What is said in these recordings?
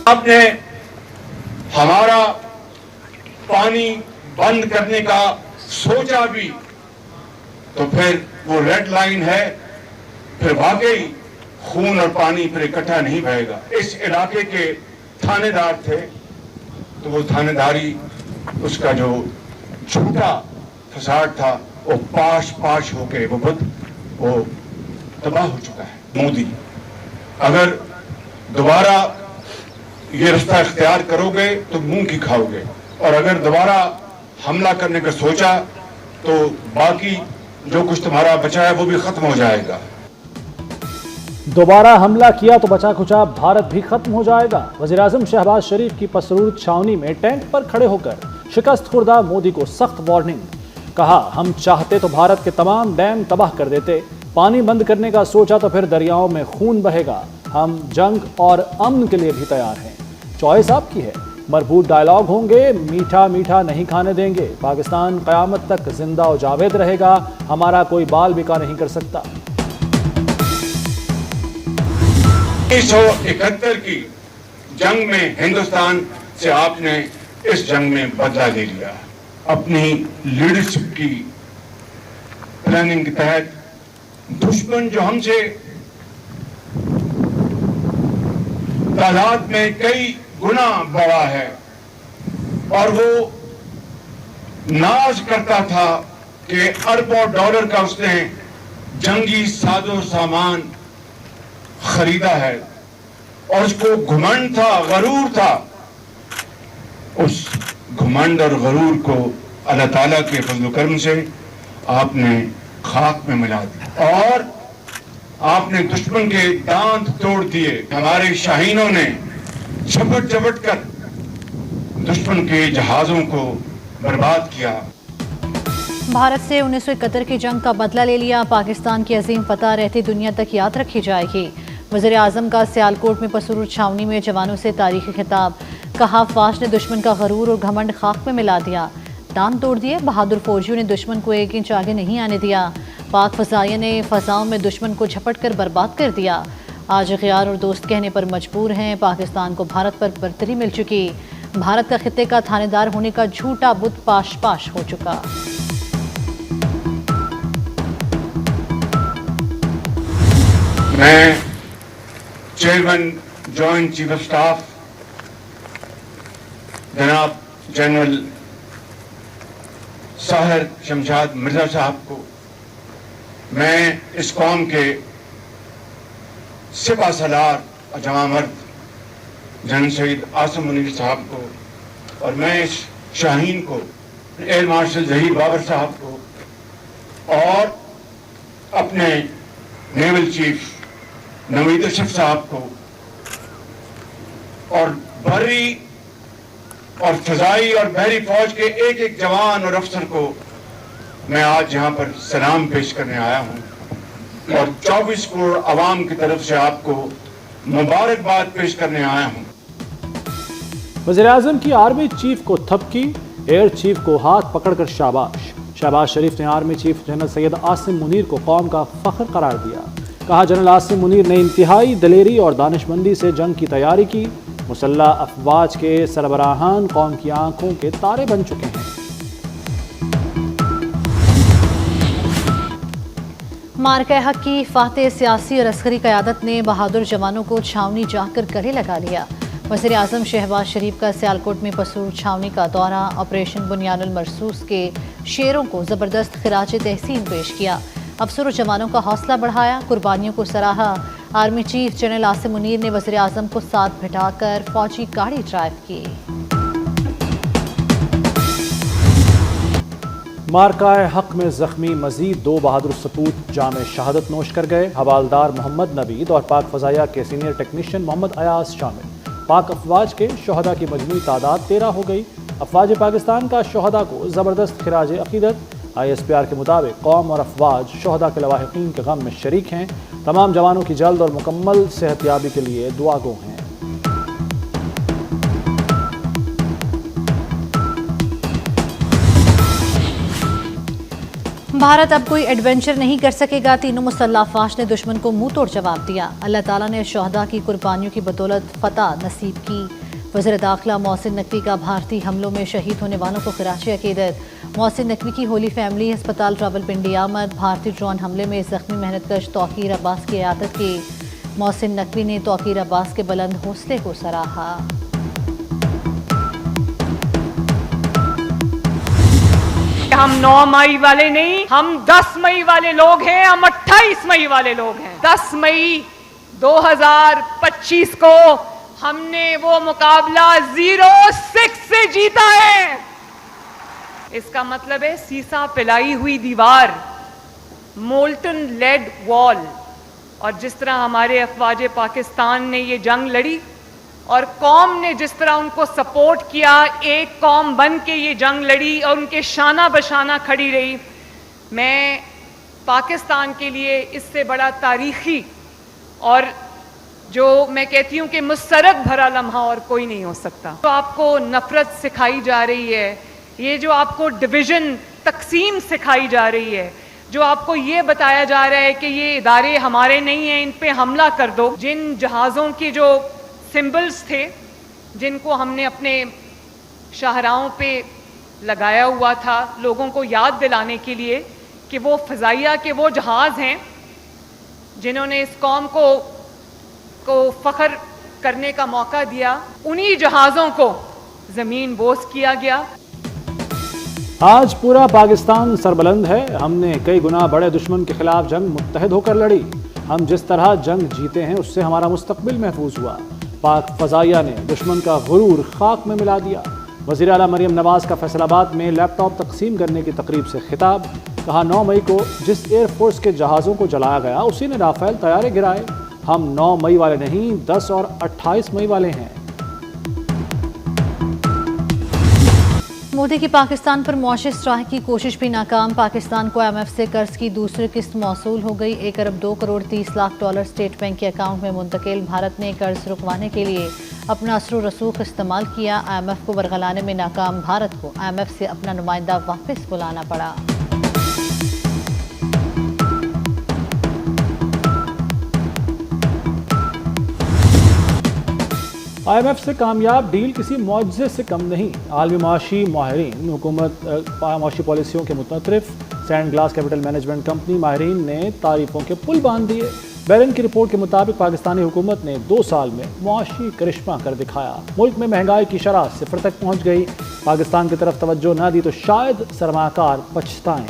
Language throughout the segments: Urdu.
آپ نے ہمارا پانی بند کرنے کا سوچا بھی تو پھر وہ ریڈ لائن ہے، پھر واقعی خون اور پانی پھر اکٹھا نہیں بہے گا۔ اس علاقے کے تھانے دار تھے تو وہ تھانے داری، اس کا جو جھوٹا فساد تھا وہ پاش ہو کے وہ تباہ ہو چکا ہے۔ مودی، اگر دوبارہ یہ رستہ اختیار کرو گے تو منہ کی کھاؤ گے، اور اگر دوبارہ حملہ کرنے کا سوچا تو باقی جو کچھ تمہارا بچا ہے وہ بھی ختم ہو جائے گا۔ دوبارہ حملہ کیا تو بچا کھچا بھارت بھی ختم ہو جائے گا۔ وزیراعظم شہباز شریف کی پسرور چھاونی میں ٹینک پر کھڑے ہو کر شکست خوردہ مودی کو سخت وارننگ۔ کہا، ہم چاہتے تو بھارت کے تمام ڈیم تباہ کر دیتے، پانی بند کرنے کا سوچا تو پھر دریاؤں میں خون بہے گا۔ ہم جنگ اور امن کے لیے بھی تیار ہیں، چوائس آپ کی ہے۔ مربوط ڈائلاگ ہوں گے، میٹھا میٹھا نہیں کھانے دیں گے۔ پاکستان قیامت تک زندہ و جاوید رہے گا، ہمارا کوئی بال بکا نہیں کر سکتا۔ 1971 کی جنگ میں ہندوستان سے آپ نے اس جنگ میں بدلہ لے لیا۔ اپنی لیڈرشپ کی پلاننگ کے تحت دشمن جو ہم سے تعداد میں کئی گنا بڑا ہے، اور وہ ناز کرتا تھا کہ اربوں ڈالر کا اس نے جنگی ساز و سامان خریدا ہے، اور اس کو گھمنڈ تھا، غرور تھا، اس گھمنڈ اور غرور کو اللہ تعالیٰ کے فضل و کرم سے آپ نے خاک میں ملا دیا، اور آپ نے دشمن کے دانت توڑ دیے۔ ہمارے شاہینوں نے جھپٹ جھپٹ کر دشمن کے جہازوں کو برباد کیا۔ بھارت سے 1971 کی جنگ کا بدلہ لے لیا، پاکستان کی عظیم فتح رہتی دنیا تک یاد رکھی جائے گی۔ وزیر اعظم کا سیالکوٹ میں پسرور چھاونی میں جوانوں سے تاریخی خطاب۔ کہا، فوج نے دشمن کا غرور اور گھمنڈ خاک میں ملا دیا، دان توڑ دیے۔ بہادر فوجیوں نے دشمن کو 1 انچ آگے نہیں آنے دیا۔ پاک فضائیہ نے فضاؤں میں دشمن کو جھپٹ کر برباد کر دیا۔ آج غیار اور دوست کہنے پر مجبور ہیں، پاکستان کو بھارت پر برتری مل چکی۔ بھارت کا خطے کا تھانے دار ہونے کا جھوٹا بت پاش ہو چکا۔ میں chairman joint chief of staff جناب جنرل ساحر شمشاد مرزا صاحب کو، میں اس قوم کے سپہ سالار اور جوان مرد جنرل سید عاصم منیر صاحب کو، اور میں اس شاہین کو، ایئر مارشل ظہیر بابر صاحب کو، اور اپنے نیول چیف نوید اشرف صاحب کو، اور بحری اور فضائی اور بحری فوج کے ایک ایک جوان اور افسر کو میں آج یہاں پر سلام پیش کرنے آیا ہوں، اور 24 کروڑ عوام کی طرف سے آپ کو مبارکباد پیش کرنے آیا ہوں۔ وزیر اعظم کی آرمی چیف کو تھپکی، ایئر چیف کو ہاتھ پکڑ کر شاباش۔ شہباز شریف نے army chief general Syed Asim Munir کو قوم کا فخر قرار دیا۔ کہا، جنرل عاصم منیر نے انتہائی دلیری اور دانش مندی سے جنگ کی تیاری کی۔ مسلح افواج کے سربراہان قوم کی آنکھوں کے تارے بن چکے ہیں۔ معرکہ حق کی فاتح سیاسی اور عسکری قیادت نے بہادر جوانوں کو چھاونی جا کر گلے لگا لیا۔ وزیر اعظم شہباز شریف کا سیالکوٹ میں پسرور چھاونی کا دورہ، آپریشن بنیان المرصوص کے شیروں کو زبردست خراج تحسین پیش کیا۔ افسر و جوانوں کا حوصلہ بڑھایا، قربانیوں کو سراہا۔ Army chief general Asim Munir نے وزیر اعظم کو ساتھ بٹھا کر فوجی گاڑی ڈرائیو کی۔ معرکہ حق میں زخمی مزید 2 بہادر سپوت جام شہادت نوش کر گئے۔ حوالدار محمد نوید اور پاک فضائیہ کے سینئر ٹیکنیشین محمد ایاز شامل۔ پاک افواج کے شہداء کی مجموعی تعداد 13 ہو گئی۔ افواج پاکستان کا شہداء کو زبردست خراج عقیدت۔ ISPR کے مطابق قوم اور افواج شہداء کے لواحقین کے غم میں شریک ہیں۔ تمام جوانوں کی جلد اور مکمل صحت یابی کے لیے دعا گو ہیں۔ بھارت اب کوئی ایڈونچر نہیں کر سکے گا، تینوں مسلح افواج نے دشمن کو منہ توڑ جواب دیا۔ اللہ تعالیٰ نے شہداء کی قربانیوں کی بدولت فتح نصیب کی۔ وزیر داخلہ محسن نقوی کا بھارتی حملوں میں شہید ہونے والوں کو خراج عقیدت۔ محسن نقوی کی ہولی فیملی ہسپتال راولپنڈی آمد۔ بھارتی ڈرون حملے میں زخمی محنت کش توقیر عباس کی عیادت کی۔ محسن نقوی نے توقیر عباس کے بلند حوصلے کو سراہا۔ ہم 9 مئی والے نہیں، ہم 10 مئی والے لوگ ہیں، ہم 28 مئی والے لوگ ہیں۔ 10 مئی 2025 کو ہم نے وہ مقابلہ 0-6 سے جیتا ہے۔ اس کا مطلب ہے سیسا پلائی ہوئی دیوار، مولٹن لیڈ وال، اور جس طرح ہمارے افواج پاکستان نے یہ جنگ لڑی اور قوم نے جس طرح ان کو سپورٹ کیا، ایک قوم بن کے یہ جنگ لڑی اور ان کے شانہ بشانہ کھڑی رہی، میں پاکستان کے لیے اس سے بڑا تاریخی اور جو میں کہتی ہوں کہ مسرت بھرا لمحہ اور کوئی نہیں ہو سکتا۔ تو آپ کو نفرت سکھائی جا رہی ہے، یہ جو آپ کو ڈویژن تقسیم سکھائی جا رہی ہے، جو آپ کو یہ بتایا جا رہا ہے کہ یہ ادارے ہمارے نہیں ہیں، ان پہ حملہ کر دو۔ جن جہازوں کی جو سمبلز تھے، جن کو ہم نے اپنے شاہراہوں پہ لگایا ہوا تھا لوگوں کو یاد دلانے کے لیے کہ وہ فضائیہ کے وہ جہاز ہیں جنہوں نے اس قوم کو فخر کرنے کا موقع دیا، انہی جہازوں کو زمین بوس کیا گیا۔ آج پورا پاکستان سربلند ہے۔ ہم نے کئی گنا بڑے دشمن کے خلاف جنگ متحد ہو کر لڑی۔ ہم جس طرح جنگ جیتے ہیں اس سے ہمارا مستقبل محفوظ ہوا۔ پاک فضائیہ نے دشمن کا غرور خاک میں ملا دیا۔ وزیر اعلیٰ مریم نواز کا فیصل آباد میں لیپ ٹاپ تقسیم کرنے کی تقریب سے خطاب۔ کہا 9 مئی کو جس ایئر فورس کے جہازوں کو جلایا گیا اسی نے رافیل طیارے گرائے۔ ہم 9 مئی والے نہیں، 10 اور 28 مئی والے ہیں۔ مودی کی پاکستان پر معاشی اصلاح کی کوشش بھی ناکام۔ پاکستان کو IMF سے قرض کی دوسری قسط موصول ہو گئی۔ 1 ارب 2 crore 30 lakh dollar state bank کے اکاؤنٹ میں منتقل۔ بھارت نے قرض رکوانے کے لیے اپنا اثر و رسوخ استعمال کیا۔ IMF کو ورغلانے میں ناکام بھارت کو IMF سے اپنا نمائندہ واپس بلانا پڑا۔ IMF سے کامیاب ڈیل کسی معجزے سے کم نہیں۔ عالمی معاشی ماہرین حکومت معاشی پالیسیوں کے متطرف Sand Glass Capital Management company ماہرین نے تعریفوں کے پل باندھ دیے۔ بیرن کی رپورٹ کے مطابق پاکستانی حکومت نے 2 سال میں معاشی کرشمہ کر دکھایا۔ ملک میں مہنگائی کی شرح 0 تک پہنچ گئی۔ پاکستان کی طرف توجہ نہ دی تو شاید سرمایہ کار پچھتائیں۔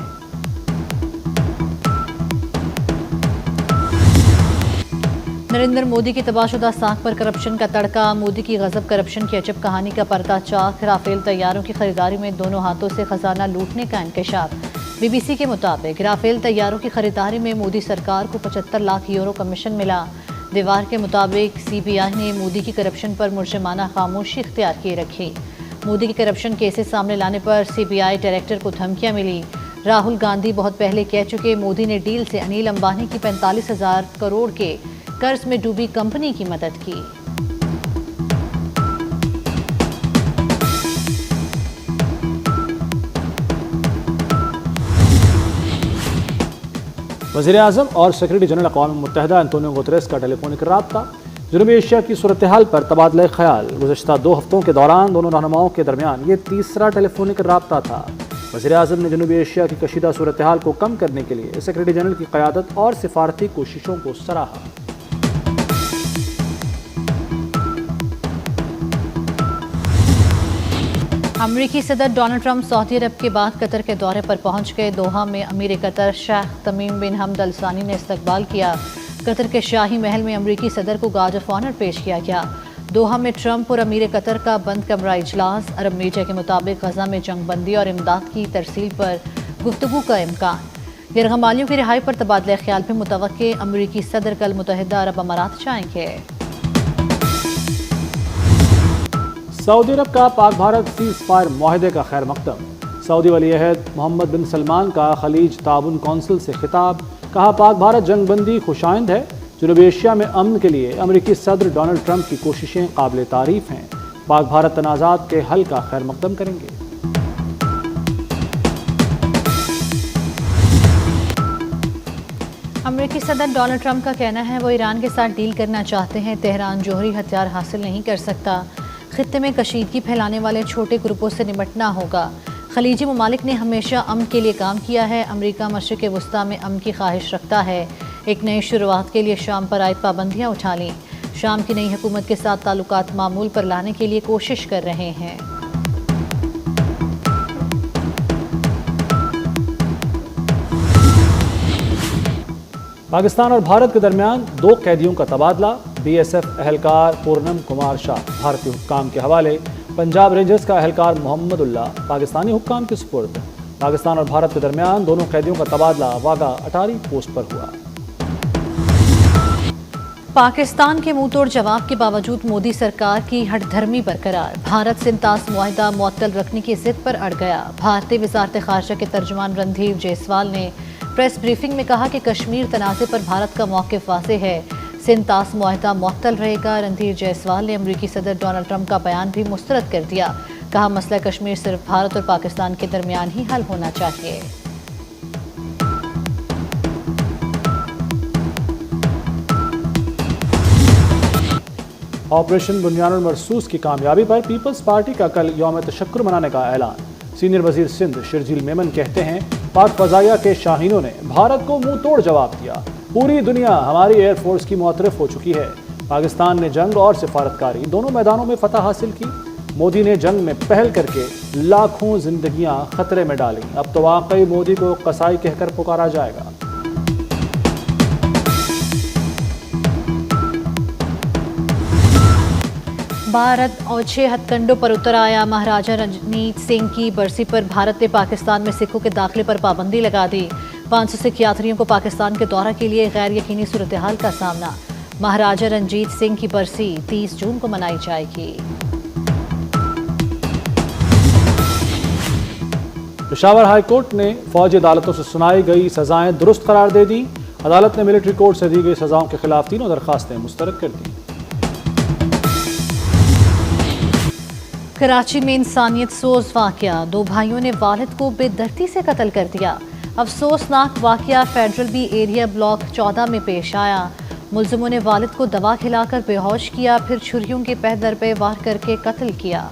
نریندر مودی کی تباہ شدہ ساکھ پر کرپشن کا تڑکا۔ مودی کی غضب کرپشن کی عجب کہانی کا پردہ چاک۔ رافیل طیاروں کی خریداری میں دونوں ہاتھوں سے خزانہ لوٹنے کا انکشاف۔ BBC کے مطابق رافیل طیاروں کی خریداری میں مودی سرکار کو 75 لاکھ یورو کمیشن ملا۔ دیوار کے مطابق CBI نے مودی کی کرپشن پر ملزمانہ خاموشی اختیار کیے رکھی۔ مودی کی کرپشن کیسز سامنے لانے پر CBI ڈائریکٹر کو دھمکیاں ملی۔ راہل گاندھی بہت پہلے کہہ چکے مودی نے ڈیل سے انیل امبانی کی 45,000 کروڑ کے قرض میں ڈوبی کمپنی کی مدد کی۔ وزیر اعظم اور سیکرٹری جنرل اقوام متحدہ انتونیو گوتریس کا ٹیلی فونک رابطہ۔ جنوبی ایشیا کی صورتحال پر تبادلہ خیال۔ گزشتہ 2 ہفتوں کے دوران دونوں رہنماؤں کے درمیان یہ تیسرا ٹیلی فونک رابطہ تھا۔ وزیر اعظم نے جنوبی ایشیا کی کشیدہ صورتحال کو کم کرنے کے لیے سیکرٹری جنرل کی قیادت اور سفارتی کوششوں کو سراہا۔ امریکی صدر ڈونلڈ ٹرمپ سعودی عرب کے بعد قطر کے دورے پر پہنچ گئے۔ دوحہ میں امیر قطر شیخ تمیم بن حمد ال ثانی نے استقبال کیا۔ قطر کے شاہی محل میں امریکی صدر کو گارڈ آف آنر پیش کیا گیا۔ دوحہ میں ٹرمپ اور امیر قطر کا بند کمرہ اجلاس۔ عرب میڈیا کے مطابق غزہ میں جنگ بندی اور امداد کی ترسیل پر گفتگو کا امکان۔ یرغمالیوں کی رہائی پر تبادلہ خیال بھی متوقع۔ امریکی صدر کل متحدہ عرب امارات جائیں گے۔ سعودی عرب کا پاک بھارت سیز فائر معاہدے کا خیر مقدم۔ سعودی ولی عہد محمد بن سلمان کا خلیج تعاون کونسل سے خطاب۔ کہا پاک بھارت جنگ بندی خوشائند ہے۔ جنوبی ایشیا میں امن کے لیے امریکی صدر ڈونلڈ ٹرمپ کی کوششیں قابل تعریف ہیں۔ پاک بھارت تنازعات کے حل کا خیر مقدم کریں گے۔ امریکی صدر ڈونلڈ ٹرمپ کا کہنا ہے وہ ایران کے ساتھ ڈیل کرنا چاہتے ہیں۔ تہران جوہری ہتھیار حاصل نہیں کر سکتا، خطے میں کشیدگی پھیلانے والے چھوٹے گروپوں سے نمٹنا ہوگا۔ خلیجی ممالک نے ہمیشہ امن کے لیے کام کیا ہے۔ امریکہ مشرق وسطیٰ میں امن کی خواہش رکھتا ہے۔ ایک نئی شروعات کے لیے شام پر عائد پابندیاں اٹھا لیں۔ شام کی نئی حکومت کے ساتھ تعلقات معمول پر لانے کے لیے کوشش کر رہے ہیں۔ پاکستان اور بھارت کے درمیان 2 قیدیوں کا تبادلہ۔ بی ایس ایف اہلکار پورنم کمار شاہ بھارتی حکام کے حوالے، پنجاب رینجرز کا اہلکار محمد اللہ پاکستانی حکام کے سپرد۔ پاکستان اور بھارت کے درمیان دونوں قیدیوں کا تبادلہ واگا اٹاری پوسٹ پر ہوا۔ پاکستان کے منہ توڑ جواب کے باوجود مودی سرکار کی ہٹ دھرمی برقرار۔ بھارت سنتاس معاہدہ معطل رکھنے کی ضد پر اڑ گیا۔ بھارتی وزارت خارجہ کے ترجمان رندھیر جیسوال نے پریس بریفنگ میں کہا کہ کشمیر تنازع پر بھارت کا موقف واضح ہے، سنتاس معاہدہ معطل رہے گا۔ رندھیر جیسوال نے امریکی صدر ڈونلڈ ٹرمپ کا بیان بھی مسترد کر دیا۔ کہا مسئلہ کشمیر صرف بھارت اور پاکستان کے درمیان ہی حل ہونا چاہیے۔ آپریشن بنیان المرصوص کی کامیابی پر پیپلز پارٹی کا کل یوم تشکر منانے کا اعلان۔ سینئر وزیر سندھ شرجیل میمن کہتے ہیں پاک فضائیہ کے شاہینوں نے بھارت کو منہ توڑ جواب دیا۔ پوری دنیا ہماری ایئر فورس کی معترف ہو چکی ہے۔ پاکستان نے جنگ اور سفارتکاری دونوں میدانوں میں فتح حاصل کی۔ مودی نے جنگ میں پہل کر کے لاکھوں زندگیاں خطرے میں ڈالیں۔ اب تو واقعی مودی کو قصائی کہہ کر پکارا جائے گا۔ بھارت اور 6 ہتھ کنڈوں پر اتر آیا۔ مہاراجہ رنجیت سنگھ کی برسی پر بھارت نے پاکستان میں سکھوں کے داخلے پر پابندی لگا دی۔ 500 سکھ یاتریوں کو پاکستان کے دورہ کے لیے غیر یقینی صورتحال کا سامنا۔ مہاراجہ رنجیت سنگھ کی برسی 30 جون کو منائی جائے گی۔ پشاور ہائی کورٹ نے فوجی عدالتوں سے سنائی گئی سزائیں درست قرار دے دی۔ عدالت نے ملٹری کورٹ سے دی گئی سزاؤں کے خلاف 3 درخواستیں مسترد کر دیں۔ کراچی میں انسانیت سوز واقعہ، 2 بھائیوں نے والد کو بے دردی سے قتل کر دیا۔ افسوسناک واقعہ فیڈرل بی ایریا بلاک 14 میں پیش آیا۔ ملزموں نے والد کو دوا کھلا کر بے ہوش کیا، پھر چھریوں کے پہ در پہ وار کر کے قتل کیا۔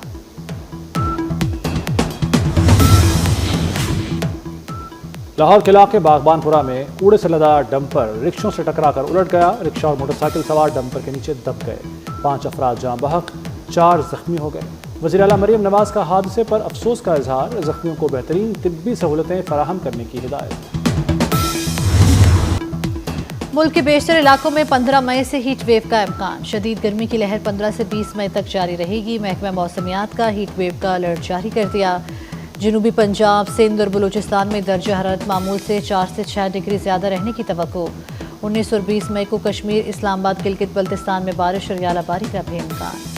لاہور کے علاقے باغبان پورہ میں کوڑے سے لدا ڈمپر رکشوں سے ٹکرا کر الٹ گیا۔ رکشہ اور موٹر سائیکل سوار ڈمپر کے نیچے دب گئے۔ 5 افراد جاں بحق، 4 زخمی ہو گئے۔ وزیر اعلیٰ مریم نواز کا حادثے پر افسوس کا اظہار، زخمیوں کو بہترین طبی سہولتیں فراہم کرنے کی ہدایت۔ ملک کے بیشتر علاقوں میں 15 مئی سے ہیٹ ویو کا امکان۔ شدید گرمی کی لہر 15 سے 20 مئی تک جاری رہے گی۔ محکمہ موسمیات کا ہیٹ ویو کا الرٹ جاری کر دیا۔ جنوبی پنجاب، سندھ اور بلوچستان میں درجہ حرارت معمول سے 4 سے 6 ڈگری زیادہ رہنے کی توقع۔ 19 اور 20 مئی کو کشمیر، اسلام آباد، گلگت بلتستان میں بارش اور ژالہ باری کا بھی امکان۔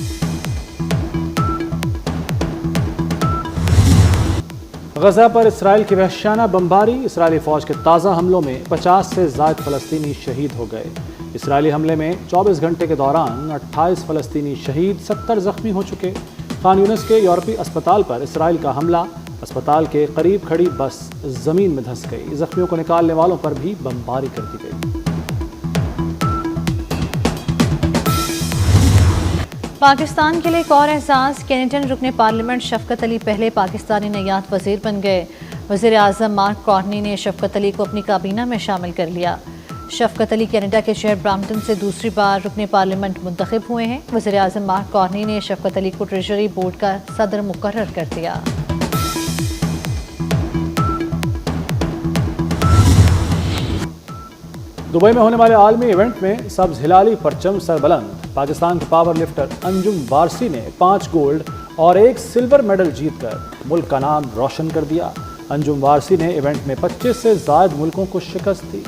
غزہ پر اسرائیل کی وحشیانہ بمباری۔ اسرائیلی فوج کے تازہ حملوں میں 50 سے زائد فلسطینی شہید ہو گئے۔ اسرائیلی حملے میں 24 گھنٹے کے دوران 28 فلسطینی شہید، 70 زخمی ہو چکے۔ خان یونس کے یورپی اسپتال پر اسرائیل کا حملہ، اسپتال کے قریب کھڑی بس زمین میں دھنس گئی۔ زخمیوں کو نکالنے والوں پر بھی بمباری کر دی گئی۔ پاکستان کے لیے ایک اور احساس، کینیڈین رکن پارلیمنٹ شفقت علی پہلے پاکستانی نیات وزیر بن گئے۔ وزیر اعظم مارک کارنی نے شفقت علی کو اپنی کابینہ میں شامل کر لیا۔ شفقت علی کینیڈا کے شہر برامپٹن سے دوسری بار رکن پارلیمنٹ منتخب ہوئے ہیں۔ وزیر اعظم مارک کارنی نے شفقت علی کو ٹریجری بورڈ کا صدر مقرر کر دیا۔ دبئی میں ہونے والے عالمی ایونٹ میں سبز ہلالی پرچم سربلند۔ پاکستان کے پاور لفٹر انجم وارسی نے 5 گولڈ اور 1 سلور میڈل جیت کر ملک کا نام روشن کر دیا۔ انجم وارسی نے ایونٹ میں 25 سے زائد ملکوں کو شکست دی۔